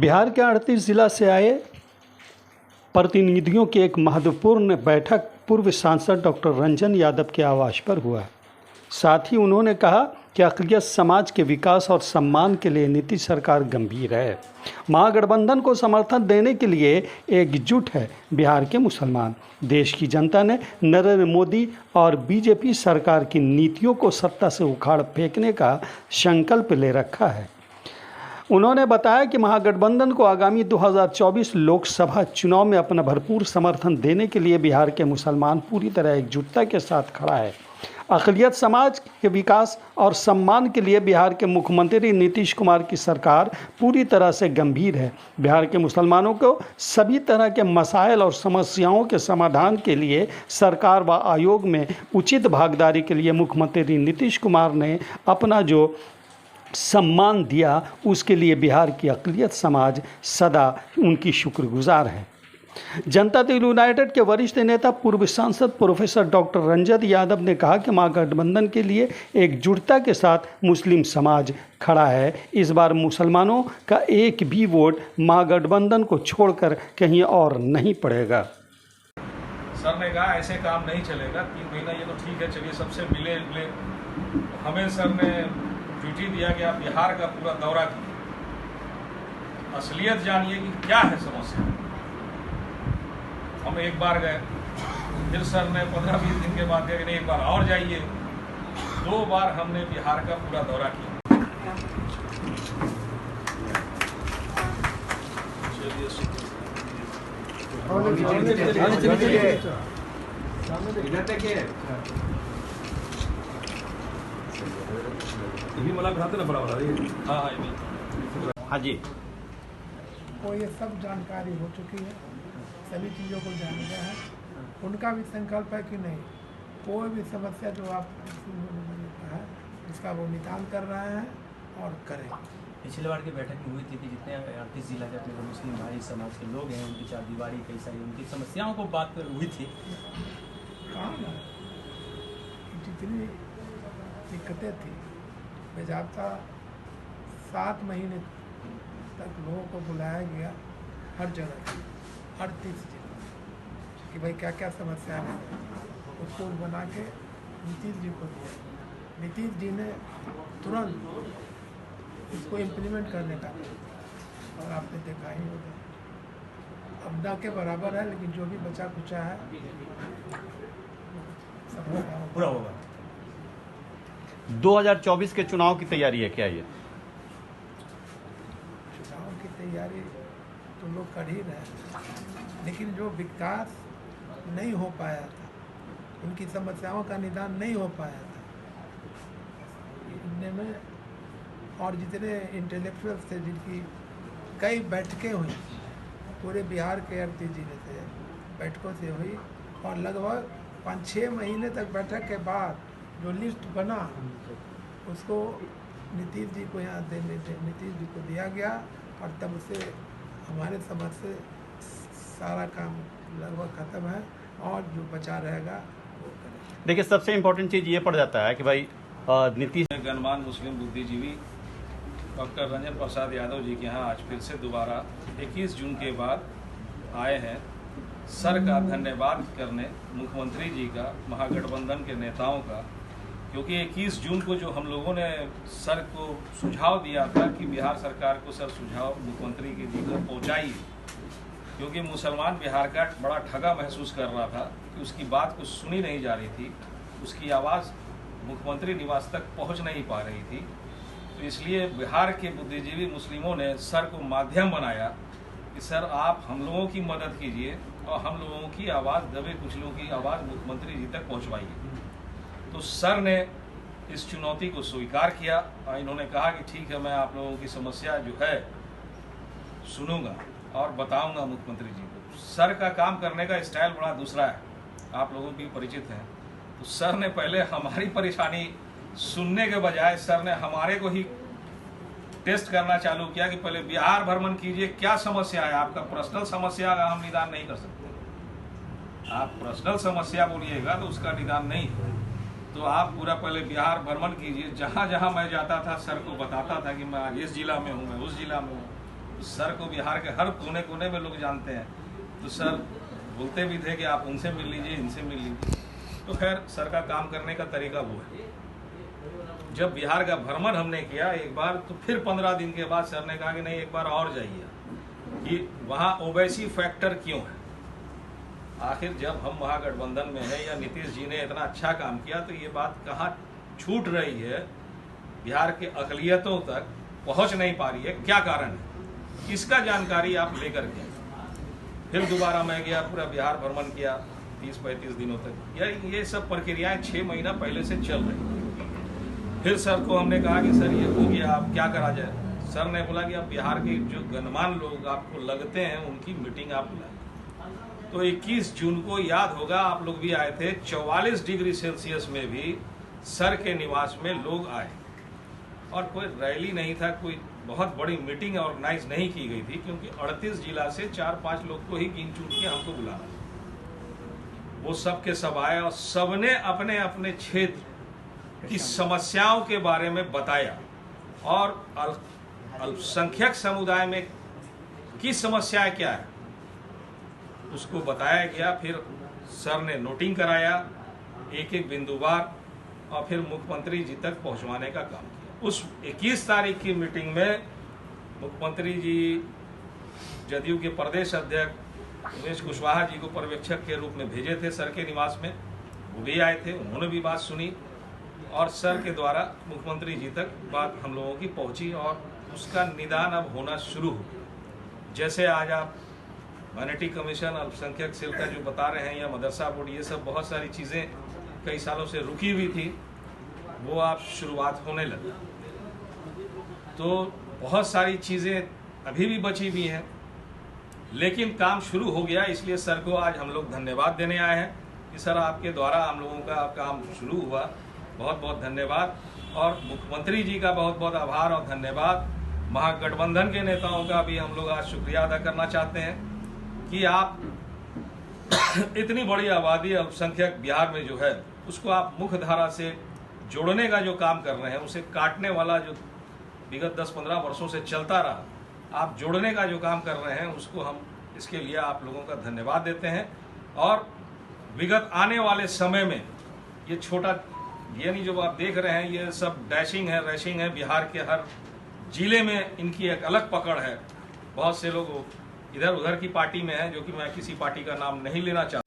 बिहार के 38 जिला से आए प्रतिनिधियों की एक महत्वपूर्ण बैठक पूर्व सांसद डॉक्टर रंजन यादव के आवास पर हुआ। साथ ही उन्होंने कहा कि अक़लियत समाज के विकास और सम्मान के लिए नीतीश सरकार गंभीर है। महागठबंधन को समर्थन देने के लिए एकजुट है बिहार के मुसलमान। देश की जनता ने नरेंद्र मोदी और बीजेपी सरकार की नीतियों को सत्ता से उखाड़ फेंकने का संकल्प ले रखा है। उन्होंने बताया कि महागठबंधन को आगामी 2024 लोकसभा चुनाव में अपना भरपूर समर्थन देने के लिए बिहार के मुसलमान पूरी तरह एकजुटता के साथ खड़ा है। अक़लियत समाज के विकास और सम्मान के लिए बिहार के मुख्यमंत्री नीतीश कुमार की सरकार पूरी तरह से गंभीर है। बिहार के मुसलमानों को सभी तरह के मसाइल और समस्याओं के समाधान के लिए सरकार व आयोग में उचित भागीदारी के लिए मुख्यमंत्री नीतीश कुमार ने अपना जो सम्मान दिया, उसके लिए बिहार की अक़लियत समाज सदा उनकी शुक्रगुजार है। जनता दल यूनाइटेड के वरिष्ठ नेता पूर्व सांसद प्रोफेसर डॉक्टर रंजन यादव ने कहा कि महागठबंधन के लिए एकजुटता के साथ मुस्लिम समाज खड़ा है। इस बार मुसलमानों का एक भी वोट महागठबंधन को छोड़कर कहीं और नहीं पड़ेगा। सर ने कहा ऐसे काम नहीं चलेगा, 3 महीना ये तो ठीक है, चलिए सबसे मिले। हमें सर ने ड्यूटी दिया कि आप बिहार का पूरा दौरा कीजिए, असलियत जानिए कि क्या है समस्या। हम एक बार गए, फिर सर ने 15-20 दिन के बाद कहा कि नहीं एक बार और जाइए। 2 बार हमने बिहार का पूरा दौरा किया। हाँ जी, को ये सब जानकारी हो चुकी है, सभी चीज़ों को जान गया है। उनका भी संकल्प है कि नहीं, कोई भी समस्या जो आप है इसका वो निदान कर रहे हैं और करें। पिछले बार की बैठक में हुई थी कि जितने 38 जिला के अपने मुस्लिम भाई समाज के लोग हैं, उनकी चारदीवारी कई सारी उनकी समस्याओं को बात हुई थी। कहाँ ना जितनी दिक्कतें थी बेजाबता 7 महीने तक लोगों को बुलाया गया, हर जगह 38 जिला कि भाई क्या क्या समस्या है, उसको बना के नीतीश जी को दिया। नीतीश जी ने तुरंत इसको इम्प्लीमेंट करने का, और आपने देखा ही होगा अब ना के बराबर है, लेकिन जो भी बचा कुचा है सब पूरा होगा। 2024 के चुनाव की तैयारी है क्या? ये चुनाव की तैयारी तो लोग कर ही रहे हैं, लेकिन जो विकास नहीं हो पाया था, उनकी समस्याओं का निदान नहीं हो पाया था, इनमें में और जितने इंटेलेक्चुअल्स थे जिनकी कई बैठकें हुई पूरे बिहार के 38 जिले से बैठकों से हुई, और लगभग 5-6 महीने तक बैठक के बाद जो लिस्ट बना उसको नीतीश जी को नीतीश जी को दिया गया, और तब से हमारे समझ से सारा काम लगभग ख़त्म है, और जो बचा रहेगा वो करें। देखिए, सबसे इम्पोर्टेंट चीज़ ये पड़ जाता है कि भाई नीतीश गणमान्य मुस्लिम बुद्धिजीवी डॉक्टर रंजन प्रसाद यादव जी के यहाँ आज फिर से दोबारा 21 जून के बाद आए हैं। सर का धन्यवाद करने, मुख्यमंत्री जी का, महागठबंधन के नेताओं का, क्योंकि 21 जून को जो हम लोगों ने सर को सुझाव दिया था कि बिहार सरकार को सर सुझाव मुख्यमंत्री जी को पहुँचाइए, क्योंकि मुसलमान बिहार का बड़ा ठगा महसूस कर रहा था कि उसकी बात कुछ सुनी नहीं जा रही थी, उसकी आवाज़ मुख्यमंत्री निवास तक पहुँच नहीं पा रही थी। तो इसलिए बिहार के बुद्धिजीवी मुस्लिमों ने सर को माध्यम बनाया कि सर आप हम लोगों की मदद कीजिए और हम लोगों की आवाज़, दबे कुचलों की आवाज़ मुख्यमंत्री जी तक पहुँचवाइए। तो सर ने इस चुनौती को स्वीकार किया और इन्होंने कहा कि ठीक है, मैं आप लोगों की समस्या जो है सुनूंगा और बताऊंगा मुख्यमंत्री जी को। सर का काम करने का स्टाइल बड़ा दूसरा है, आप लोगों भी परिचित हैं। तो सर ने पहले हमारी परेशानी सुनने के बजाय सर ने हमारे को ही टेस्ट करना चालू किया कि पहले बिहार भ्रमण कीजिए, क्या समस्या है आपका, पर्सनल समस्या का हम निदान नहीं कर सकते। आप पर्सनल समस्या बोलिएगा तो उसका निदान नहीं है। तो आप पूरा पहले बिहार भ्रमण कीजिए। जहाँ जहाँ मैं जाता था सर को बताता था कि मैं इस जिला में हूँ, मैं उस जिला में हूँ। सर को बिहार के हर कोने कोने में लोग जानते हैं। तो सर बोलते भी थे कि आप उनसे मिल लीजिए, इनसे मिल लीजिए। तो खैर सर का काम करने का तरीका वो है। जब बिहार का भ्रमण हमने किया एक बार, तो फिर 15 दिन के बाद सर ने कहा कि नहीं, एक बार और जाइए कि वहाँ ओवैसी फैक्टर क्यों है। आखिर जब हम महागठबंधन में हैं या नीतीश जी ने इतना अच्छा काम किया, तो ये बात कहाँ छूट रही है, बिहार के अक़लियतों तक पहुँच नहीं पा रही है, क्या कारण है, इसका जानकारी आप लेकर के। फिर दोबारा मैं गया, पूरा बिहार भ्रमण किया 30-35 दिनों तक। ये सब प्रक्रियाएं 6 महीना पहले से चल रही। फिर सर को हमने कहा कि सर ये हो गया, अब क्या करा जाए। सर ने बोला कि अब बिहार के जो गणमान्य लोग आपको लगते हैं उनकी मीटिंग आप बुलाएं। तो 21 जून को याद होगा, आप लोग भी आए थे, 44 डिग्री सेल्सियस में भी सर के निवास में लोग आए और कोई रैली नहीं था, कोई बहुत बड़ी मीटिंग ऑर्गेनाइज नहीं की गई थी, क्योंकि 38 जिला से 4-5 लोग को ही गिन चुन के हमको बुलाना। वो सब के सब आए और सबने अपने अपने क्षेत्र की समस्याओं के बारे में बताया और अल्पसंख्यक समुदाय में की समस्याएं क्या है उसको बताया गया। फिर सर ने नोटिंग कराया एक एक बिंदुवार और फिर मुख्यमंत्री जी तक पहुंचवाने का काम किया। उस 21 तारीख की मीटिंग में मुख्यमंत्री जी जदयू के प्रदेश अध्यक्ष उमेश कुशवाहा जी को पर्यवेक्षक के रूप में भेजे थे सर के निवास में। वो भी आए थे, उन्होंने भी बात सुनी और सर के द्वारा मुख्यमंत्री जी तक बात हम लोगों की पहुंची और उसका निदान अब होना शुरू हो। जैसे आज आप माइनॉरिटी कमीशन, अल्पसंख्यक सेल का जो बता रहे हैं या मदरसा बोर्ड, ये सब बहुत सारी चीज़ें कई सालों से रुकी हुई थी, वो आप शुरुआत होने लगी। तो बहुत सारी चीज़ें अभी भी बची हुई हैं, लेकिन काम शुरू हो गया। इसलिए सर को आज हम लोग धन्यवाद देने आए हैं कि सर आपके द्वारा हम लोगों का काम शुरू हुआ, बहुत बहुत धन्यवाद। और मुख्यमंत्री जी का बहुत बहुत आभार और धन्यवाद। महागठबंधन के नेताओं का भी हम लोग आज शुक्रिया अदा करना चाहते हैं कि आप इतनी बड़ी आबादी अल्पसंख्यक बिहार में जो है उसको आप मुख्य धारा से जोड़ने का जो काम कर रहे हैं, उसे काटने वाला जो विगत 10-15 वर्षों से चलता रहा, आप जोड़ने का जो काम कर रहे हैं उसको हम इसके लिए आप लोगों का धन्यवाद देते हैं। और विगत आने वाले समय में ये छोटा ये नहीं जो आप देख रहे हैं, ये सब डैशिंग है, रैशिंग है, बिहार के हर जिले में इनकी एक अलग पकड़ है। बहुत से लोग इधर उधर की पार्टी में हैं, जो कि मैं किसी पार्टी का नाम नहीं लेना चाहता।